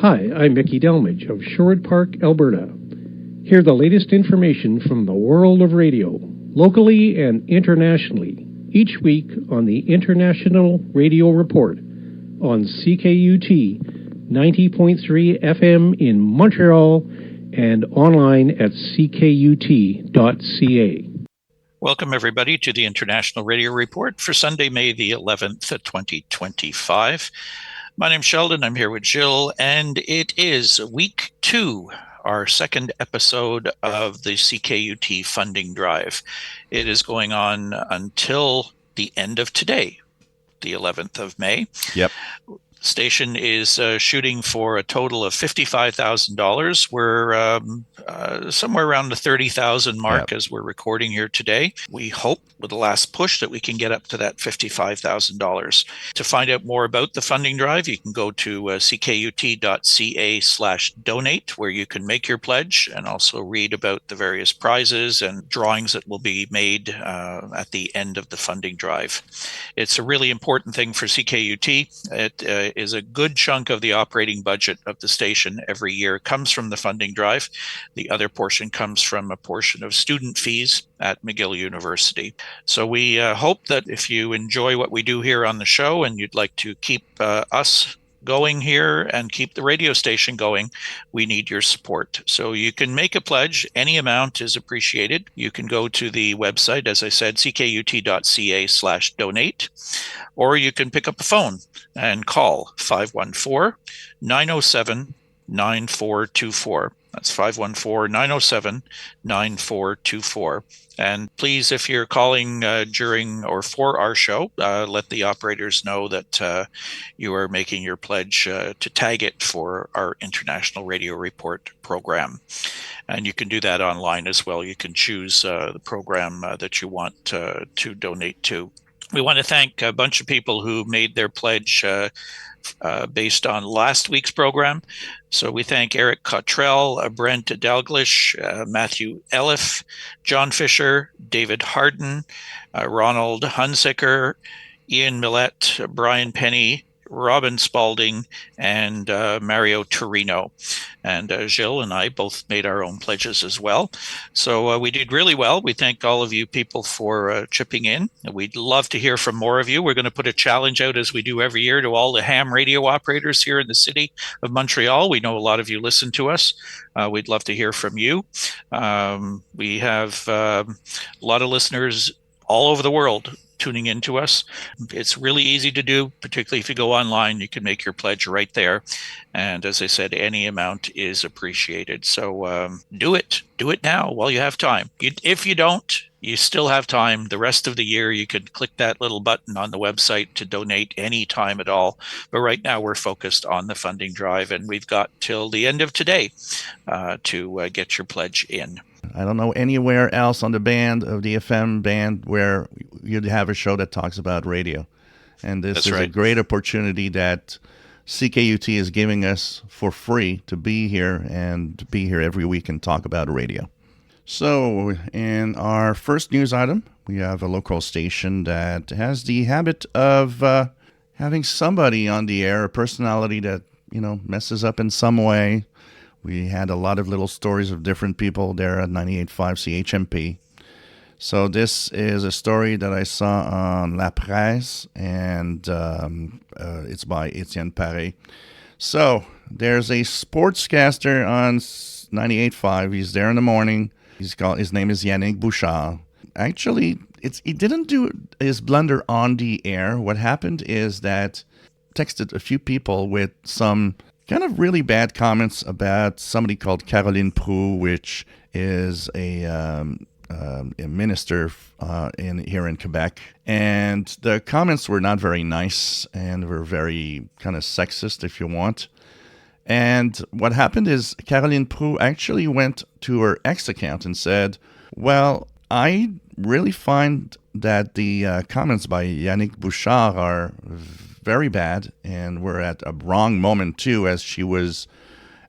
Hi, I'm Mickey Delmage of Sherwood Park, Alberta. Hear the latest information from the world of radio, locally and internationally, each week on the International Radio Report on CKUT 90.3 FM in Montreal and online at ckut.ca. Welcome, everybody, to the International Radio Report for Sunday, May the 11th, 2025. My name's Sheldon. I'm here with Jill, and it is week 2, our second episode of the CKUT funding drive. It is going on until the end of today, the 11th of May. Yep. Station is shooting for a total of $55,000. We're somewhere around the 30,000 mark as we're recording here today. We hope with the last push that we can get up to that $55,000. To find out more about the funding drive, you can go to ckut.ca/donate, where you can make your pledge and also read about the various prizes and drawings that will be made at the end of the funding drive. It's a really important thing for CKUT. It is a good chunk of the operating budget of the station every year comes from the funding drive. The other portion comes from a portion of student fees at McGill University. So we hope that if you enjoy what we do here on the show and you'd like to keep us going here and keep the radio station going, we need your support. So you can make a pledge. Any amount is appreciated. You can go to the website, as I said, ckut.ca/donate, or you can pick up a phone and call 514-907-9424. That's 514-907-9424. And please, if you're calling during or for our show, let the operators know that you are making your pledge to tag it for our International Radio Report program. And you can do that online as well. You can choose the program that you want to donate to. We want to thank a bunch of people who made their pledge based on last week's program. So we thank Eric Cottrell, Brent Dalglish, Matthew Elliff, John Fisher, David Harden, Ronald Hunsicker, Ian Millett, Brian Penny, Robin Spalding, and Mario Torino. And Jill and I both made our own pledges as well. So we did really well. We thank all of you people for chipping in. We'd love to hear from more of you. We're going to put a challenge out, as we do every year, to all the ham radio operators here in the city of Montreal. We know a lot of you listen to us. We'd love to hear from you. We have a lot of listeners all over the world tuning in to us. It's really easy to do, particularly if you go online. You can make your pledge right there. And as I said, any amount is appreciated. So do it now while you have time. If you don't, you still have time. The rest of the year, you could click that little button on the website to donate any time at all. But right now, we're focused on the funding drive, and we've got till the end of today to get your pledge in. I don't know anywhere else on the band of the FM band where you'd have a show that talks about radio. And this is a great opportunity that CKUT is giving us for free to be here and to be here every week and talk about radio. So in our first news item, we have a local station that has the habit of having somebody on the air, a personality that, messes up in some way. We had a lot of little stories of different people there at 98.5 CHMP. So this is a story that I saw on La Presse, and it's by Etienne Paré. So there's a sportscaster on 98.5. He's there in the morning. His name is Yanick Bouchard. Actually, he didn't do his blunder on the air. What happened is that texted a few people with some kind of really bad comments about somebody called Caroline Proulx, which is a minister here in Quebec. And the comments were not very nice and were very kind of sexist, if you want. And what happened is Caroline Proulx actually went to her X account and said, well, I really find that the comments by Yanick Bouchard are very bad, and we're at a wrong moment too, as she was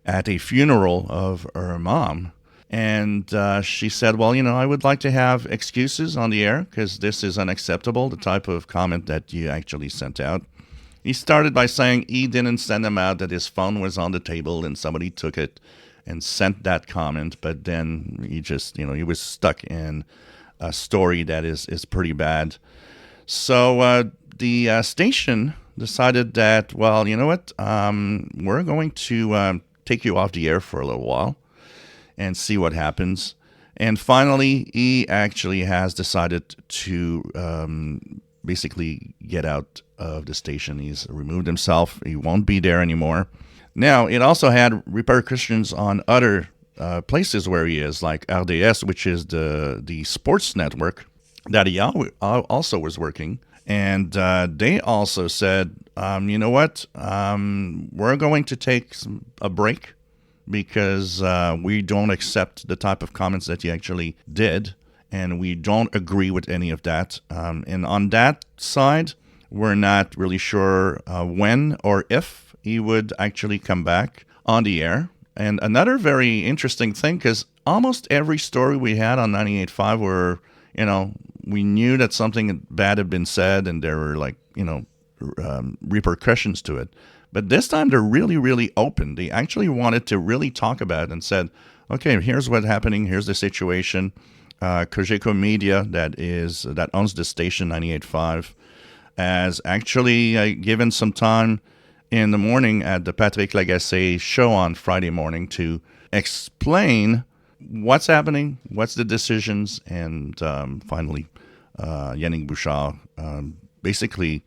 at a funeral of her mom. And she said, well, I would like to have excuses on the air because this is unacceptable, the type of comment that you actually sent out. He started by saying he didn't send them out, that his phone was on the table and somebody took it and sent that comment. But then he just, he was stuck in a story that is pretty bad. So the station decided that, well, you know what, we're going to take you off the air for a little while and see what happens. And finally, he actually has decided to basically get out of the station. He's removed himself. He won't be there anymore. Now, it also had repercussions on other places where he is, like RDS, which is the sports network that he also was working. And they also said, you know what, we're going to take a break because we don't accept the type of comments that he actually did, and we don't agree with any of that. And on that side, we're not really sure when or if he would actually come back on the air. And another very interesting thing, because almost every story we had on 98.5 were, we knew that something bad had been said and there were repercussions to it. But this time they're really, really open. They actually wanted to really talk about it and said, okay, here's what's happening. Here's the situation. Cogeco Media, that owns the station 98.5, has actually given some time in the morning at the Patrick Lagacé show on Friday morning to explain what's happening, what's the decisions, and finally, Yanick Bouchard basically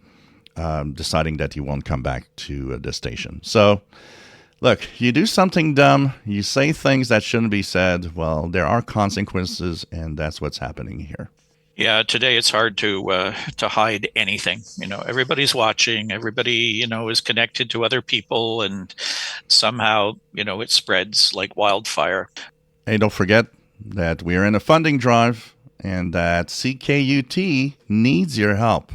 deciding that he won't come back to the station. So, look, you do something dumb, you say things that shouldn't be said, well, there are consequences, and that's what's happening here. Yeah, today it's hard to hide anything. Everybody's watching. Everybody, is connected to other people, and somehow, it spreads like wildfire. Hey, don't forget that we're in a funding drive and that CKUT needs your help.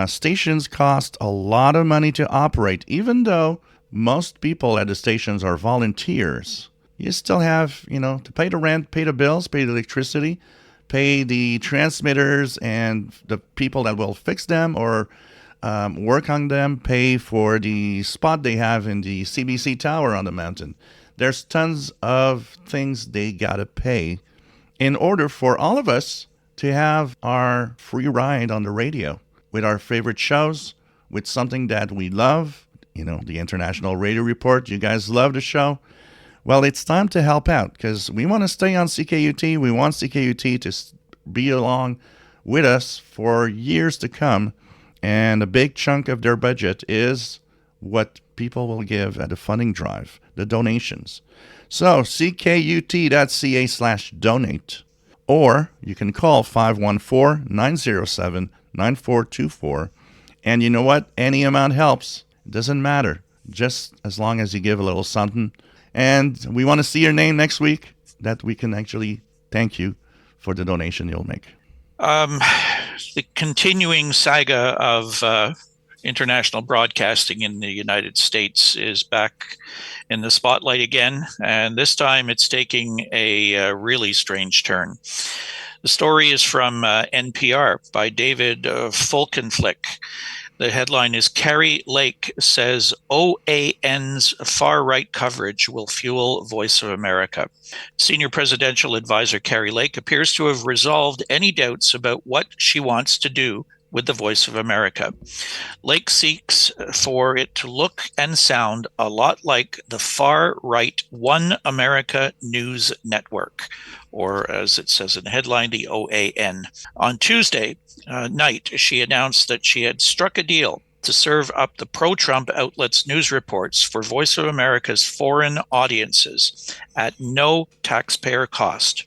Stations cost a lot of money to operate, even though most people at the stations are volunteers. You still have, to pay the rent, pay the bills, pay the electricity, pay the transmitters and the people that will fix them or work on them, pay for the spot they have in the CBC tower on the mountain. There's tons of things they gotta pay in order for all of us to have our free ride on the radio with our favorite shows, with something that we love, the International Radio Report. You guys love the show. Well, it's time to help out because we want to stay on CKUT. We want CKUT to be along with us for years to come. And a big chunk of their budget is what people will give at a funding drive, the donations. So ckut.ca/donate, or you can call 514-907-9424. And you know what? Any amount helps. It doesn't matter, just as long as you give a little something. And we want to see your name next week, that we can actually thank you for the donation you'll make. The continuing saga of international broadcasting in the United States is back in the spotlight again, and this time it's taking a really strange turn. The story is from NPR by David Folkenflik. The headline is Kari Lake says OAN's far-right coverage will fuel Voice of America. Senior presidential advisor Kari Lake appears to have resolved any doubts about what she wants to do with the Voice of America. Lake seeks for it to look and sound a lot like the far-right One America News Network, or as it says in the headline, the OAN. On Tuesday night, she announced that she had struck a deal to serve up the pro-Trump outlets' news reports for Voice of America's foreign audiences at no taxpayer cost.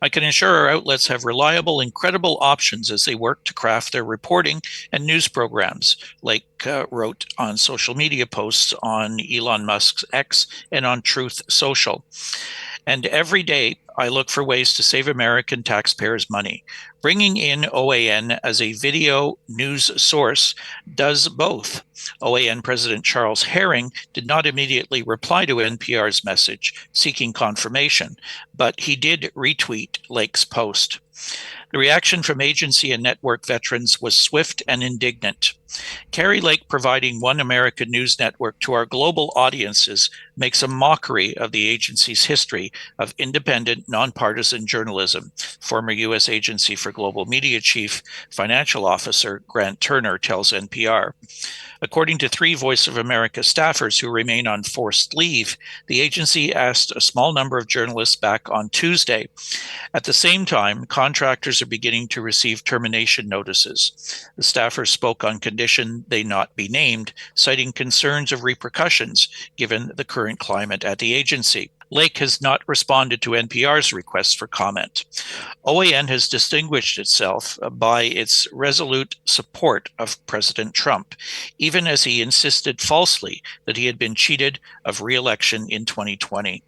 I can assure our outlets have reliable and credible options as they work to craft their reporting and news programs, Lake wrote on social media posts on Elon Musk's X and on Truth Social. And every day, I look for ways to save American taxpayers money. Bringing in OAN as a video news source does both. OAN President Charles Herring did not immediately reply to NPR's message seeking confirmation, but he did retweet Lake's post. The reaction from agency and network veterans was swift and indignant. Kari Lake providing One American News Network to our global audiences makes a mockery of the agency's history of independent, nonpartisan journalism, former U.S. Agency for Global Media Chief Financial Officer Grant Turner tells NPR. According to 3 Voice of America staffers who remain on forced leave, the agency asked a small number of journalists back on Tuesday. At the same time, contractors are beginning to receive termination notices. The staffers spoke on condition they not be named, citing concerns of repercussions given the current climate at the agency. Lake has not responded to NPR's request for comment. OAN has distinguished itself by its resolute support of President Trump, even as he insisted falsely that he had been cheated of re-election in 2020.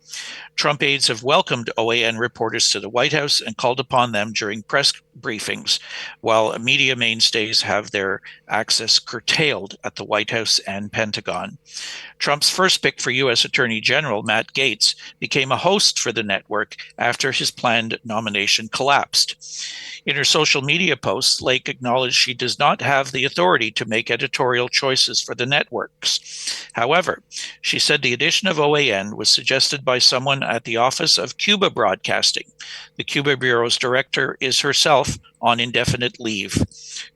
Trump aides have welcomed OAN reporters to the White House and called upon them during press briefings, while media mainstays have their access curtailed at the White House and Pentagon. Trump's first pick for U.S. Attorney General Matt Gaetz became a host for the network after his planned nomination collapsed. In her social media posts, Lake acknowledged she does not have the authority to make editorial choices for the networks. However, she said the addition of OAN was suggested by someone at the Office of Cuba Broadcasting. The Cuba Bureau's director is herself on indefinite leave.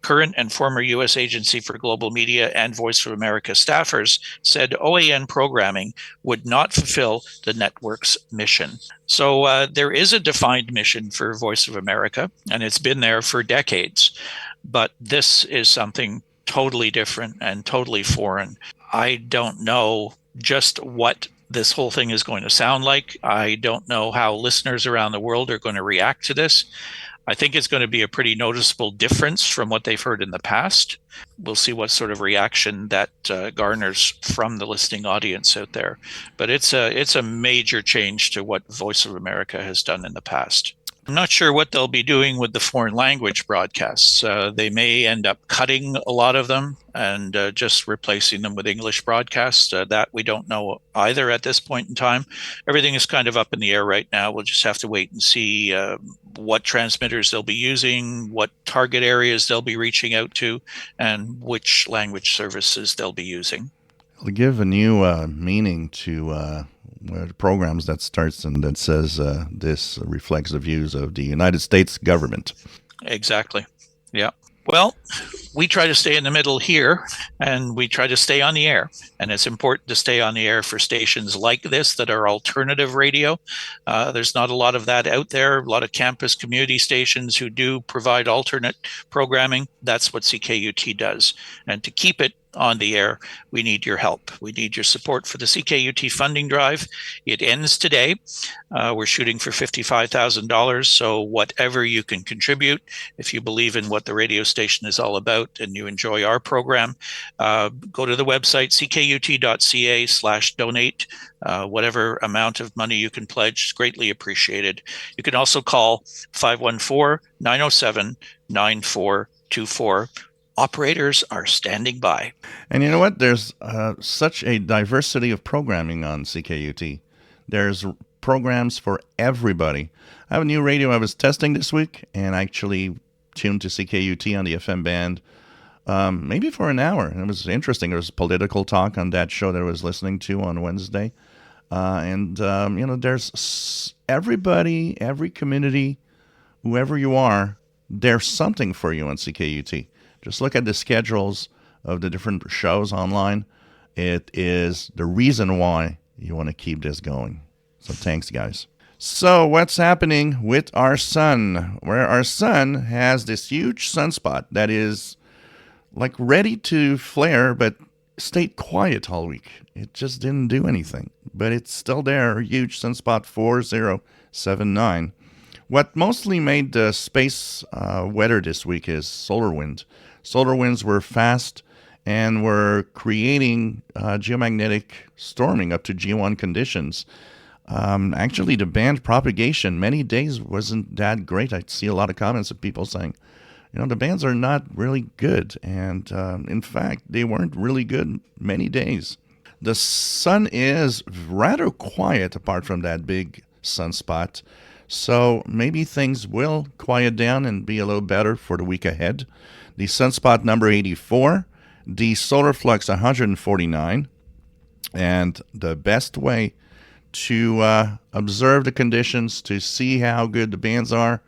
Current and former U.S. Agency for Global Media and Voice of America staffers said OAN programming would not fulfill the network's mission. So there is a defined mission for Voice of America, and it's been there for decades. But this is something totally different and totally foreign. I don't know just what this whole thing is going to sound like. I don't know how listeners around the world are going to react to this. I think it's going to be a pretty noticeable difference from what they've heard in the past. We'll see what sort of reaction that garners from the listening audience out there. But it's a major change to what Voice of America has done in the past. I'm not sure what they'll be doing with the foreign language broadcasts. They may end up cutting a lot of them and just replacing them with English broadcasts. That we don't know either at this point in time. Everything is kind of up in the air right now. We'll just have to wait and see what transmitters they'll be using, what target areas they'll be reaching out to, and which language services they'll be using. It'll give a new meaning to programs that starts and that says this reflects the views of the United States government. Exactly. Yeah. Well, we try to stay in the middle here, and we try to stay on the air. And it's important to stay on the air for stations like this that are alternative radio. There's not a lot of that out there. A lot of campus community stations who do provide alternate programming. That's what CKUT does. And to keep it on the air, we need your help. We need your support for the CKUT funding drive. It ends today. We're shooting for $55,000. So whatever you can contribute, if you believe in what the radio station is all about and you enjoy our program, go to the website ckut.ca/donate. Whatever amount of money you can pledge is greatly appreciated. You can also call 514-907-9424. Operators are standing by. And you know what? There's such a diversity of programming on CKUT. There's programs for everybody. I have a new radio I was testing this week and actually tuned to CKUT on the FM band maybe for an hour. And it was interesting. There was political talk on that show that I was listening to on Wednesday. There's everybody, every community, whoever you are, there's something for you on CKUT. Just look at the schedules of the different shows online. It is the reason why you want to keep this going. So thanks, guys. So what's happening with our sun? Where our sun has this huge sunspot that is like ready to flare, but stayed quiet all week. It just didn't do anything. But it's still there, huge sunspot 4079. What mostly made the space wetter this week is solar wind. Solar winds were fast and were creating geomagnetic storming up to G1 conditions. Actually, the band propagation many days wasn't that great. I see a lot of comments of people saying, the bands are not really good. And in fact, they weren't really good many days. The sun is rather quiet apart from that big sunspot. So maybe things will quiet down and be a little better for the week ahead. The sunspot number 84, the Solar Flux 149. And the best way to observe the conditions, to see how good the bands are,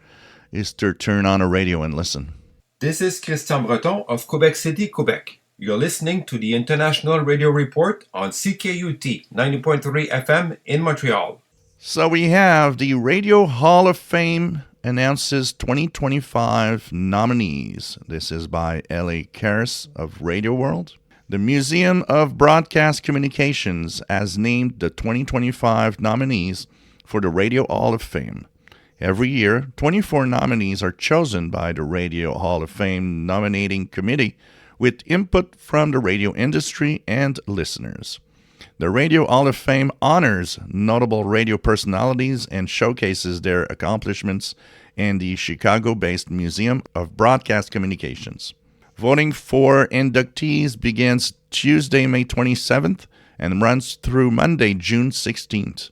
is to turn on a radio and listen. This is Christian Breton of Quebec City, Quebec. You're listening to the International Radio Report on CKUT 90.3 FM in Montreal. So we have the Radio Hall of Fame announces 2025 nominees. This is by Kehres of Radioworld. The Museum of Broadcast Communications has named the 2025 nominees for the Radio Hall of Fame. Every year, 24 nominees are chosen by the Radio Hall of Fame nominating committee with input from the radio industry and listeners. The Radio Hall of Fame honors notable radio personalities and showcases their accomplishments in the Chicago-based Museum of Broadcast Communications. Voting for inductees begins Tuesday, May 27th and runs through Monday, June 16th.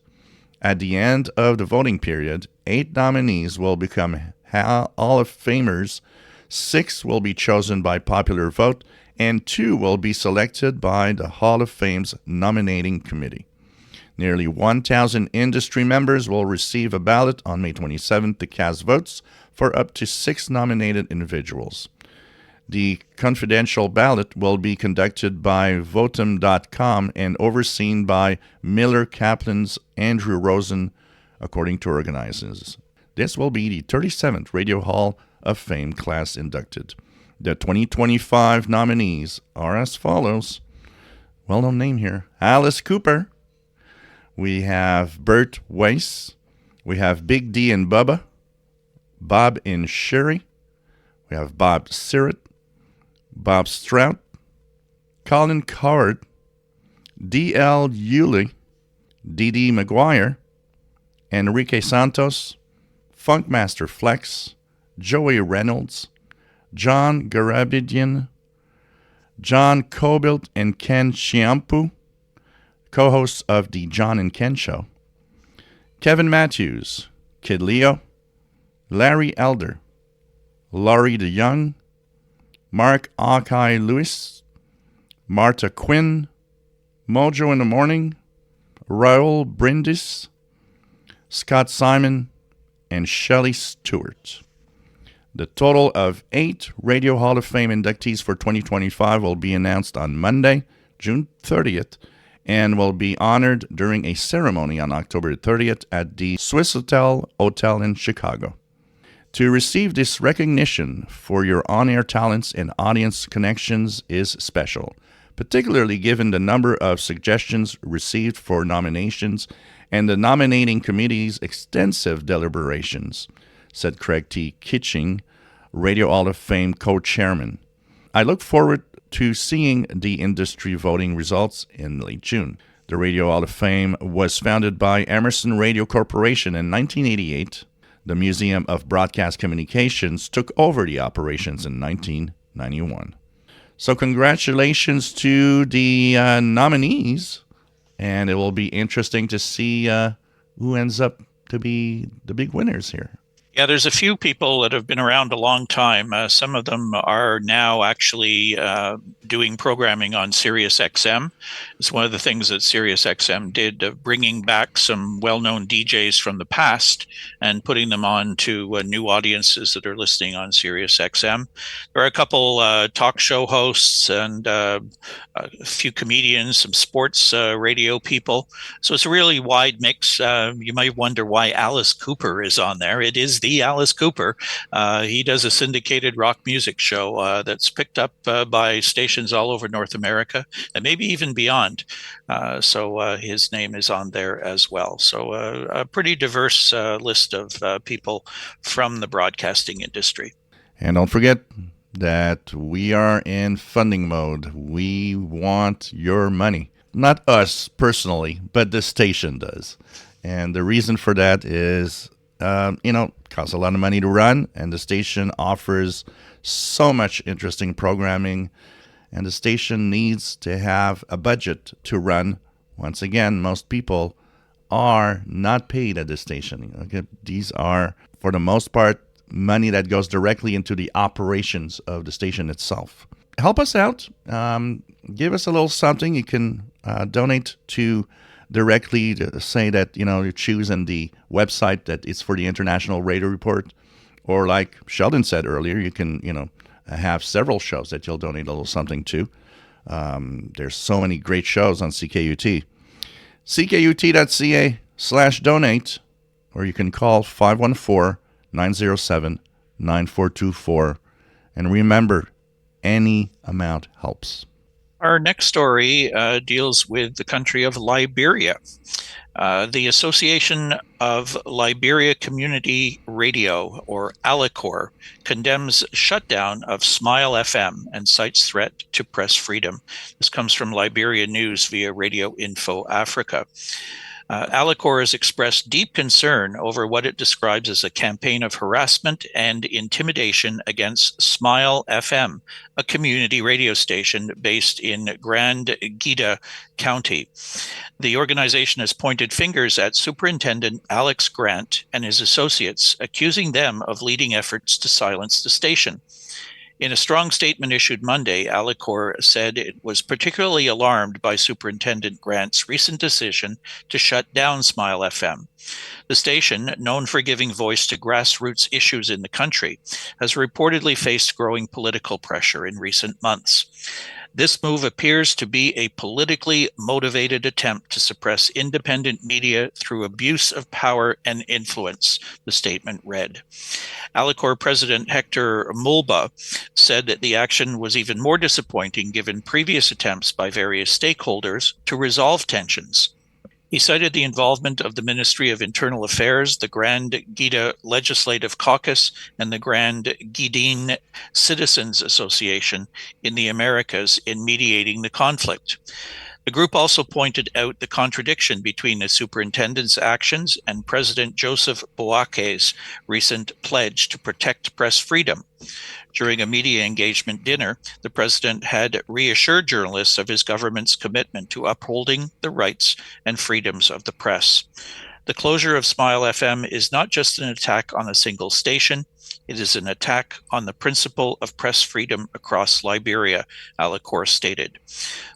At the end of the voting period, 8 nominees will become Hall of Famers, 6 will be chosen by popular vote, and 2 will be selected by the Hall of Fame's nominating committee. Nearly 1,000 industry members will receive a ballot on May 27th to cast votes for up to 6 nominated individuals. The confidential ballot will be conducted by Votum.com and overseen by Miller Kaplan's Andrew Rosen, according to organizers. This will be the 37th Radio Hall of Fame class inducted. The 2025 nominees are as follows. Well-known name here. Alice Cooper. We have Bert Weiss. We have Big D and Bubba. Bob and Sherry. We have Bob Sirrett. Bob Strout, Colin Coward, D.L. Yulee, D.D. McGuire, Enrique Santos, Funkmaster Flex, Joey Reynolds, John Garabedian, John Kobilt and Ken Chiampu, co-hosts of The John and Ken Show, Kevin Matthews, Kid Leo, Larry Elder, Laurie DeYoung, Mark Hawkeye Lewis, Martha Quinn, Mojo in the Morning, Raul Brindis, Scott Simon, and Shelley Stewart. The total of 8 Radio Hall of Fame inductees for 2025 will be announced on Monday, June 30th, and will be honored during a ceremony on October 30th at the Swissôtel Hotel in Chicago. To receive this recognition for your on-air talents and audience connections is special, particularly given the number of suggestions received for nominations and the nominating committee's extensive deliberations, said Craig T. Kitching, Radio Hall of Fame co-chairman. I look forward to seeing the industry voting results in late June. The Radio Hall of Fame was founded by Emerson Radio Corporation in 1988. The Museum of Broadcast Communications took over the operations in 1991. So congratulations to the nominees, and it will be interesting to see who ends up to be the big winners here. Yeah, there's a few people that have been around a long time. Some of them are now actually doing programming on Sirius XM. It's one of the things that Sirius XM did, bringing back some well-known DJs from the past and putting them on to new audiences that are listening on Sirius XM. There are a couple talk show hosts and a few comedians, some sports radio people. So it's a really wide mix. You might wonder why Alice Cooper is on there. It is the Alice Cooper. He does a syndicated rock music show that's picked up by stations all over North America and maybe even beyond. So his name is on there as well. So a pretty diverse list of people from the broadcasting industry. And don't forget that we are in funding mode. We want your money. Not us personally, but the station does. And the reason for that is, costs a lot of money to run, and the station offers so much interesting programming, and the station needs to have a budget to run. Once again, most people are not paid at the station. Okay? These are, for the most part, money that goes directly into the operations of the station itself. help us out. Give us a little something. You can donate to directly to say that, you're choosing the website that it's for the International Radio Report. Or like Sheldon said earlier, you can, have several shows that you'll donate a little something to. There's so many great shows on CKUT. CKUT.ca/donate, or you can call 514-907-9424. And remember, any amount helps. Our next story deals with the country of Liberia. The Association of Liberia Community Radio, or ALICOR, condemns shutdown of Smile FM and cites threat to press freedom. This comes from Liberia News via Radio Info Africa. ALICOR has expressed deep concern over what it describes as a campaign of harassment and intimidation against Smile FM, a community radio station based in Grand Gita County. The organization has pointed fingers at Superintendent Alex Grant and his associates, accusing them of leading efforts to silence the station. In a strong statement issued Monday, ALICOR said it was particularly alarmed by Superintendent Grant's recent decision to shut down Smile FM. The station, known for giving voice to grassroots issues in the country, has reportedly faced growing political pressure in recent months. This move appears to be a politically motivated attempt to suppress independent media through abuse of power and influence, the statement read. ALICOR President Hector Mulba said that the action was even more disappointing given previous attempts by various stakeholders to resolve tensions. He cited the involvement of the Ministry of Internal Affairs, the Grand Gita Legislative Caucus, and the Grand Gidin Citizens Association in the Americas in mediating the conflict. The group also pointed out the contradiction between the superintendent's actions and President Joseph Boaké's recent pledge to protect press freedom. During a media engagement dinner, the president had reassured journalists of his government's commitment to upholding the rights and freedoms of the press. The closure of Smile FM is not just an attack on a single station, it is an attack on the principle of press freedom across Liberia, ALICOR stated.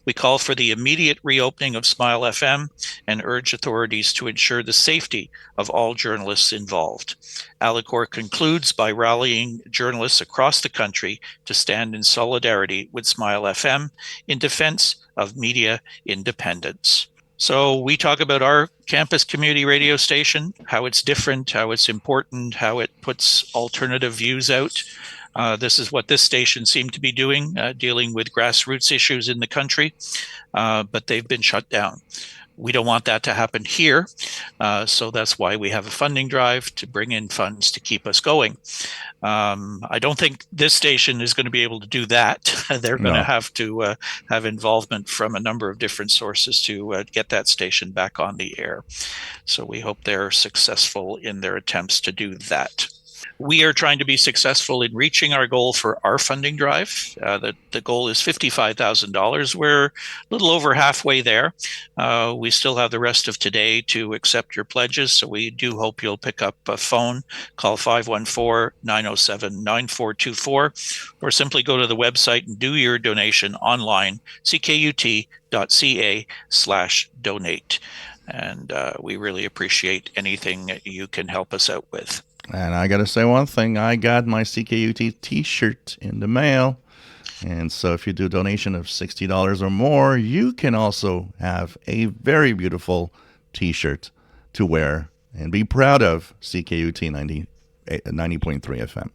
We call for the immediate reopening of Smile FM and urge authorities to ensure the safety of all journalists involved. ALICOR concludes by rallying journalists across the country to stand in solidarity with Smile FM in defense of media independence. So we talk about our campus community radio station, how it's different, how it's important, how it puts alternative views out. This is what this station seemed to be doing, dealing with grassroots issues in the country, but they've been shut down. We don't want that to happen here, so that's why we have a funding drive to bring in funds to keep us going. I don't think this station is going to be able to do that. They're going to have to have involvement from a number of different sources to get that station back on the air. So we hope they're successful in their attempts to do that. We are trying to be successful in reaching our goal for our funding drive. The goal is $55,000. We're a little over halfway there. We still have the rest of today to accept your pledges, so we do hope you'll pick up a phone, call 514-907-9424, or simply go to the website and do your donation online, ckut.ca/donate. And we really appreciate anything you can help us out with. And I got to say one thing. I got my CKUT t-shirt in the mail. And so if you do a donation of $60 or more, you can also have a very beautiful t-shirt to wear and be proud of CKUT 90.3 FM.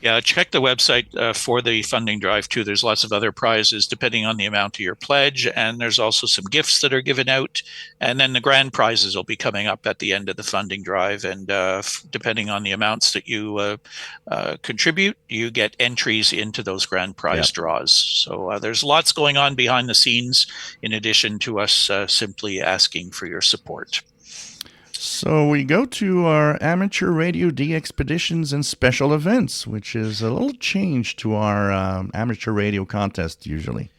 Yeah, check the website for the funding drive, too. There's lots of other prizes depending on the amount of your pledge, and there's also some gifts that are given out. And then the grand prizes will be coming up at the end of the funding drive, and depending on the amounts that you contribute, you get entries into those grand prize draws. So there's lots going on behind the scenes in addition to us simply asking for your support. So we go to our amateur radio DXpeditions and special events, which is a little change to our amateur radio contest usually.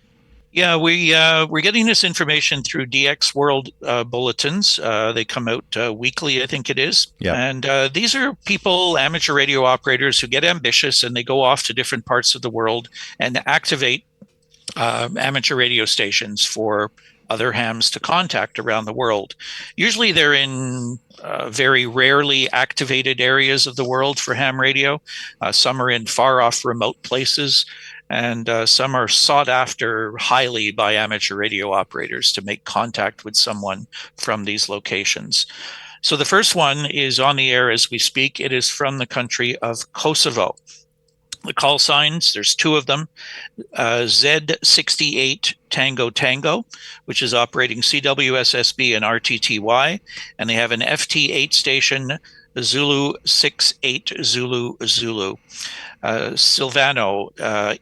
Yeah, we're getting this information through DX World bulletins. They come out weekly, I think it is. Yep. And these are people, amateur radio operators, who get ambitious and they go off to different parts of the world and activate amateur radio stations for other hams to contact around the world. Usually they're in very rarely activated areas of the world for ham radio. Some are in far off remote places. And some are sought after highly by amateur radio operators to make contact with someone from these locations. So the first one is on the air as we speak. It is from the country of Kosovo. The call signs, there's two of them, Z68 Tango Tango, which is operating CW, SSB, and RTTY. And they have an FT8 station, Zulu 68 Zulu Zulu. Silvano,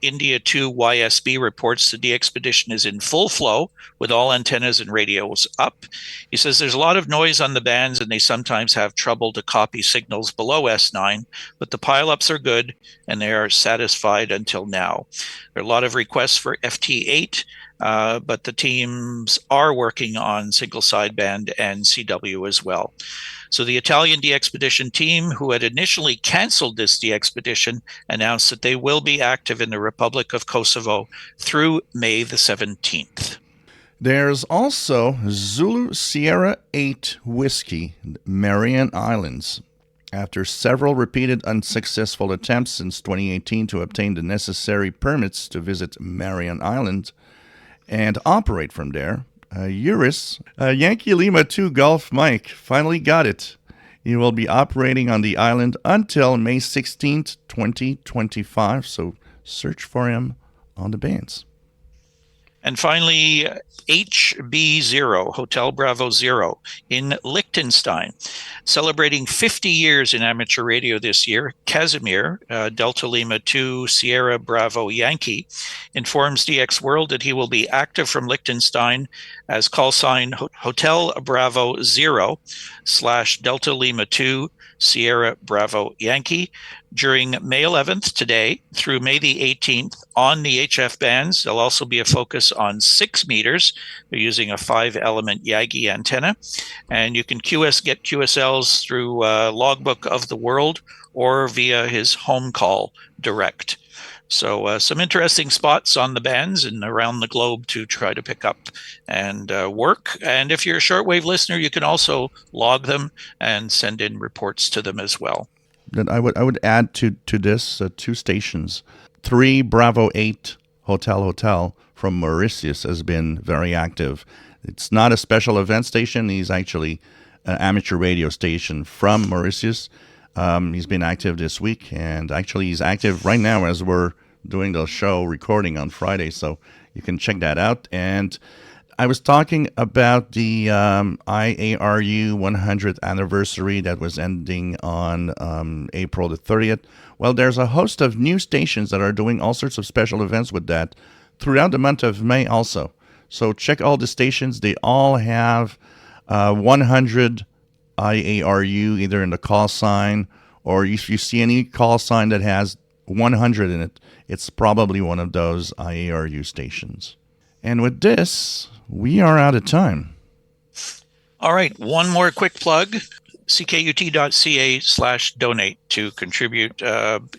India 2 YSB reports the DXpedition is in full flow with all antennas and radios up. He says there's a lot of noise on the bands and they sometimes have trouble to copy signals below S9, but the pileups are good and they are satisfied until now. There are a lot of requests for FT8, but the teams are working on single sideband and CW as well. So the Italian DXpedition team, who had initially canceled this DXpedition, announced that they will be active in the Republic of Kosovo through May the 17th. There's also Zulu Sierra 8 Whiskey, Marian Islands. After several repeated unsuccessful attempts since 2018 to obtain the necessary permits to visit Marian Island and operate from there, Kehres, Yankee Lima 2 Golf Mike, finally got it. He will be operating on the island until May 16th, 2025, so search for him on the bands. And finally, HB0, Hotel Bravo 0, in Liechtenstein. Celebrating 50 years in amateur radio this year, Casimir, Delta Lima 2 Sierra Bravo Yankee, informs DX World that he will be active from Liechtenstein as call sign Hotel Bravo 0 / Delta Lima 2 Sierra Bravo Yankee during May 11th, today, through May the 18th on the HF bands. There'll also be a focus on 6 meters. They're using a 5-element Yagi antenna. And you can get QSLs through Logbook of the World or via his home call direct. So some interesting spots on the bands and around the globe to try to pick up and work. And if you're a shortwave listener, you can also log them and send in reports to them as well. Then I would add to this 2 stations. 3 Bravo 8 Hotel from Mauritius has been very active. It's not a special event station. He's actually an amateur radio station from Mauritius. He's been active this week, and actually he's active right now as we're doing the show recording on Friday, so you can check that out. And I was talking about the IARU 100th anniversary that was ending on April the 30th. Well, there's a host of new stations that are doing all sorts of special events with that throughout the month of May also. So check all the stations. They all have 100 IARU either in the call sign, or if you see any call sign that has 100 in it, it's probably one of those IARU stations. And with this, we are out of time. All right, one more quick plug. CKUT.ca/donate to contribute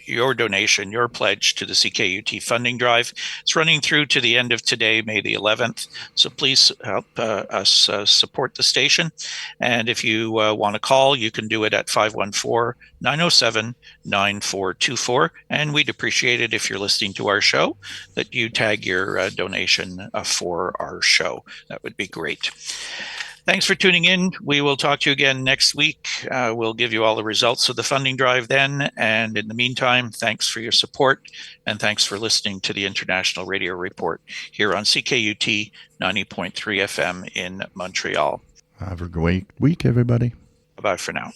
your donation, your pledge to the CKUT funding drive. It's running through to the end of today, May the 11th. So please help us support the station. And if you want to call, you can do it at 514-907-9424. And we'd appreciate it if you're listening to our show that you tag your donation for our show. That would be great. Thanks for tuning in. We will talk to you again next week. We'll give you all the results of the funding drive then. And in the meantime, thanks for your support. And thanks for listening to the International Radio Report here on CKUT 90.3 FM in Montreal. Have a great week, everybody. Bye-bye for now.